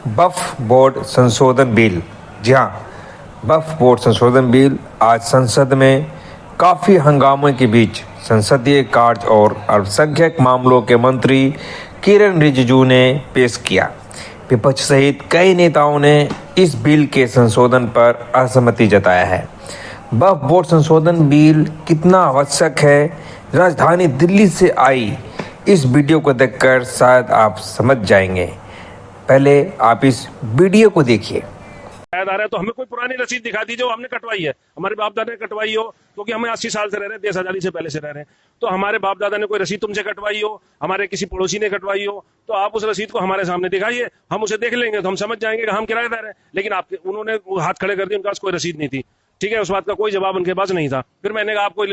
वक्फ board संशोधन bill. जी हाँ, वक्फ board संशोधन बिल आज संसद में काफ़ी हंगामे के बीच संसदीय कार्य और अल्पसंख्यक मामलों के मंत्री किरेन रिजिजू ने पेश किया। विपक्ष सहित कई नेताओं ने इस बिल के संशोधन पर असहमति जताया है। वक्फ बोर्ड संशोधन बिल कितना आवश्यक है, राजधानी दिल्ली से आई इस वीडियो को देखकर शायद आप समझ जाएंगे। पहले आप इस वीडियो को देखिए। शायद आ रहा है तो हमें कोई पुरानी रसीद दिखा दीजिए, हमने कटवाई है, हमारे बाप दादा ने कटवाई हो, क्योंकि हम 80 साल से रह रहे हैं, देश आजादी से पहले से रह रहे हैं, तो हमारे बाप दादा ने कोई रसीद तुमसे कटवाई हो, हमारे किसी पड़ोसी ने कटवाई हो, तो आप उस रसीद को हमारे सामने दिखाइए, हम उसे देख लेंगे तो हम समझ जाएंगे कि हम किराएदार हैं। लेकिन आप उन्होंने हाथ खड़े कर दिए, उनके पास कोई रसीद नहीं थी। ठीक है, उस बात का कोई जवाब उनके पास नहीं था। फिर मैंने कहा, आपको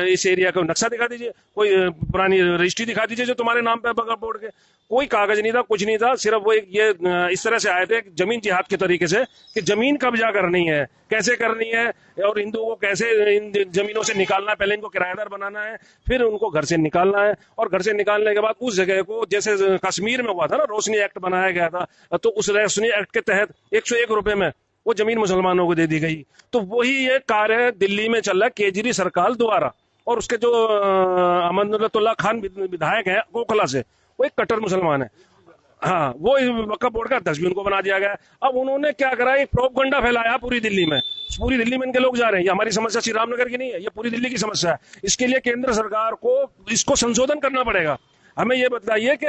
इस एरिया का नक्शा दिखा दीजिए, कोई पुरानी रजिस्ट्री दिखा दीजिए जो तुम्हारे नाम पे वक्फ बोर्ड के। कोई कागज नहीं था, कुछ नहीं था, सिर्फ वो ये इस तरह से आए थे जमीन जिहाद के तरीके से कि जमीन कब्जा करनी है, कैसे करनी है और हिंदुओं को कैसे इन जमीनों से निकालना है। पहले इनको किराएदार बनाना है, फिर उनको घर से निकालना है, और घर से निकालने के बाद उस जगह को, जैसे कश्मीर में हुआ था ना, रोशनी एक्ट बनाया गया था, तो उस रोशनी एक्ट के तहत 101 रुपए में वो जमीन मुसलमानों को दे दी गई। तो वही ये कार्य दिल्ली में चल रहा है केजरी सरकार द्वारा। और उसके जो अमनतुल्लाह खान विधायक है गोखला से, वो एक कट्टर मुसलमान है। हाँ, वो वक्फ बोर्ड का अध्यक्ष भी उनको बना दिया गया। अब उन्होंने क्या करा, एक प्रोपगंडा फैलाया पूरी दिल्ली में। पूरी दिल्ली में इनके लोग जा रहे हैं, ये हमारी समस्या श्री रामनगर की नहीं है, ये पूरी दिल्ली की समस्या है। इसके लिए केंद्र सरकार को इसको संशोधन करना पड़ेगा। हमें ये बताइए कि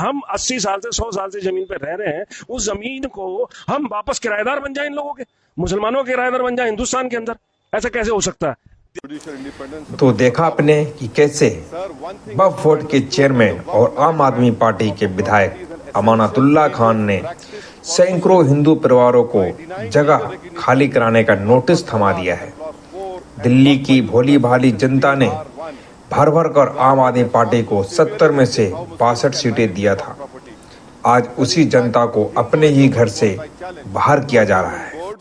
हम 80 साल से 100 साल से जमीन पे रह रहे हैं, उस जमीन को हम वापस किराएदार बन जाए, इन लोगों के, मुसलमानों के किराएदार बन जाए हिंदुस्तान के अंदर? ऐसा कैसे हो सकता है? तो देखा आपने कि कैसे वक्फ बोर्ड के चेयरमैन और आम आदमी पार्टी के विधायक अमानतुल्लाह खान ने सैकड़ों हिंदू परिवारों को जगह खाली कराने का नोटिस थमा दिया है। दिल्ली की भोली भाली जनता ने भर भर कर आम आदमी पार्टी को 70 में से 62 सीटें दिया था। आज उसी जनता को अपने ही घर से बाहर किया जा रहा है।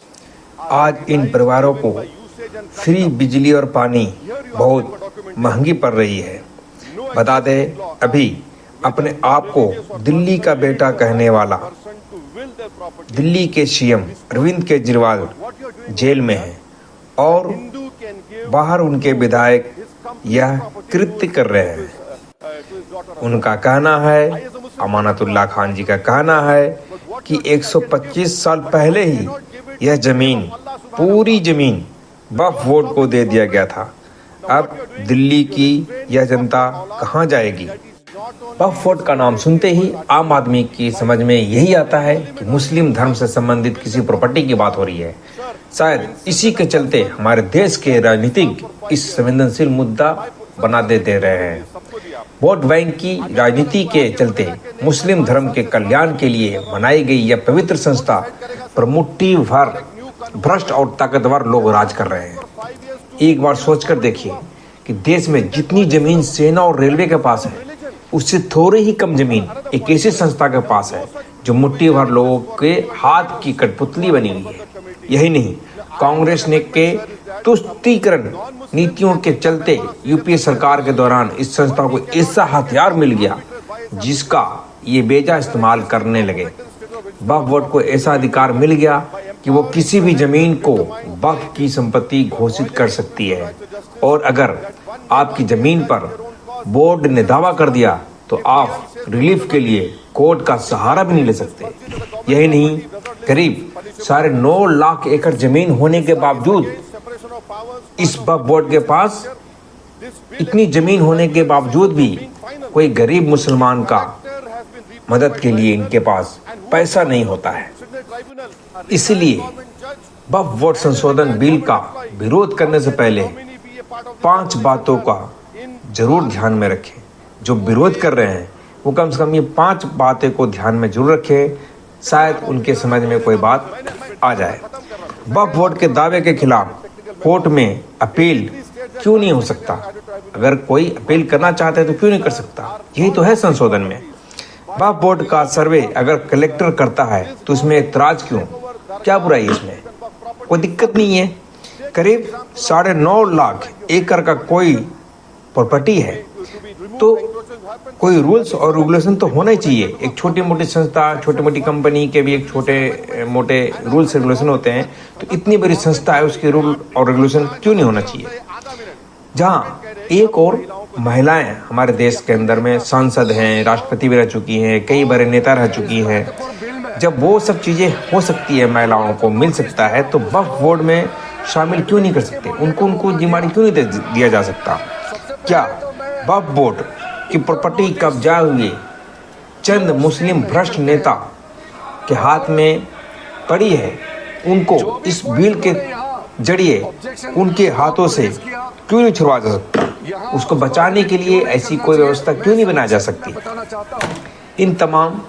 आज इन परिवारों को फ्री बिजली और पानी बहुत महंगी पड़ रही है। बता दें, अभी अपने आप को दिल्ली का बेटा कहने वाला दिल्ली के सीएम अरविंद केजरीवाल जेल में है और बाहर उनके विधायक यह कृत्य कर रहे हैं। उनका कहना है, अमानतुल्लाह खान जी का कहना है कि 125 साल पहले ही यह जमीन, पूरी जमीन वक्फ बोर्ड को दे दिया गया था। अब दिल्ली की यह जनता कहां जाएगी? वक्फ बोर्ड का नाम सुनते ही आम आदमी की समझ में यही आता है कि मुस्लिम धर्म से संबंधित किसी प्रॉपर्टी की बात हो रही है। शायद इसी के चलते हमारे देश के राजनीतिक इस संवेदनशील मुद्दा बना दे रहे हैं। वोट बैंक की राजनीति के चलते मुस्लिम धर्म के कल्याण के लिए बनाई गई यह पवित्र संस्था पर मुट्ठी भर भ्रष्ट और ताकतवर लोग राज कर रहे हैं। एक बार सोचकर देखिए कि देश में जितनी जमीन सेना और रेलवे के पास है, उससे थोड़ी ही कम जमीन एक ऐसी संस्था के पास है जो मुट्ठी भर लोगों के हाथ की कठपुतली बनी हुई है। यही नहीं, कांग्रेस ने के तुष्टीकरण नीतियों के चलते यूपीए सरकार के दौरान इस संस्था को ऐसा हथियार मिल गया जिसका ये बेजा इस्तेमाल करने लगे। वक्फ बोर्ड को ऐसा अधिकार मिल गया कि वो किसी भी जमीन को वक्फ की संपत्ति घोषित कर सकती है, और अगर आपकी जमीन पर बोर्ड ने दावा कर दिया तो आप रिलीफ के लिए कोर्ट का सहारा भी नहीं ले सकते। यही नहीं, करीब 9.5 लाख एकड़ जमीन होने के बावजूद इस वक्फ बोर्ड के पास, इतनी जमीन होने के बावजूद भी कोई गरीब मुसलमान का मदद के लिए इनके पास पैसा नहीं होता है। इसलिए वक्फ बोर्ड संशोधन बिल का विरोध करने से पहले 5 बातों का जरूर ध्यान में रखें। जो विरोध कर रहे हैं वो कम से कम ये 5 बातें को ध्यान में जरूर रखें, शायद उनके समझ में कोई बात आ जाए। वक्फ बोर्ड के दावे के खिलाफ कोर्ट में अपील क्यों नहीं हो सकता? अगर कोई अपील करना चाहता है तो क्यों नहीं कर सकता? यही तो है संशोधन में। वक्फ बोर्ड का सर्वे अगर कलेक्टर करता है तो इसमें एतराज क्यों? क्या बुराई है इसमें? कोई दिक्कत नहीं है। करीब 9.5 लाख एकड़ का कोई प्रॉपर्टी है, तो कोई रूल्स और रेगुलेशन तो होना ही चाहिए। एक छोटी मोटी संस्था, छोटी मोटी कंपनी के भी एक छोटे मोटे रूल्स रेगुलेशन होते हैं, तो इतनी बड़ी संस्था है उसके रूल और रेगुलेशन क्यों नहीं होना चाहिए। जहाँ एक और महिलाएं हमारे देश के अंदर में सांसद हैं, राष्ट्रपति भी रह चुकी हैं, कई बड़े नेता रह चुकी हैं, जब वो सब चीज़ें हो सकती है, महिलाओं को मिल सकता है, तो वक्फ बोर्ड में शामिल क्यों नहीं कर सकते? उनको जिम्मेदारी क्यों नहीं दिया जा सकता? क्या वक्फ बोर्ड की प्रॉपर्टी कब्जा हुए चंद मुस्लिम भ्रष्ट नेता के हाथ में पड़ी है, उनको इस बिल के जरिए उनके हाथों से क्यों नहीं छुड़वा जा सकता? उसको बचाने के लिए ऐसी कोई व्यवस्था क्यों नहीं बनाई जा सकती? इन तमाम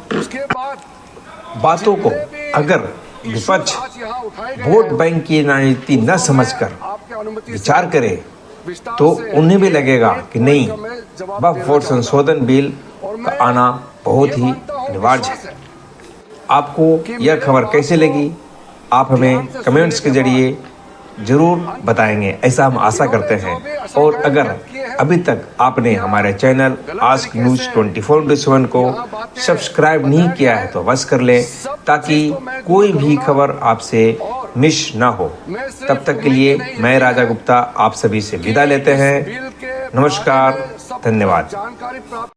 बातों को अगर विपक्ष वोट बैंक की राजनीति न समझकर विचार करे तो उन्हें भी लगेगा कि नहीं, वक्फ बोर्ड संशोधन बिल का आना बहुत ही अनिवार्य है। आपको यह खबर कैसे लगी, आप हमें कमेंट्स के जरिए जरूर बताएंगे, ऐसा हम आशा करते हैं। और अगर अभी तक आपने हमारे चैनल आस्क न्यूज 24/7 को सब्सक्राइब नहीं किया है तो बस कर लें, ताकि कोई भी खबर आपसे मिस ना हो। तब तक के लिए मैं राजा गुप्ता आप सभी से विदा लेते हैं। नमस्कार, धन्यवाद।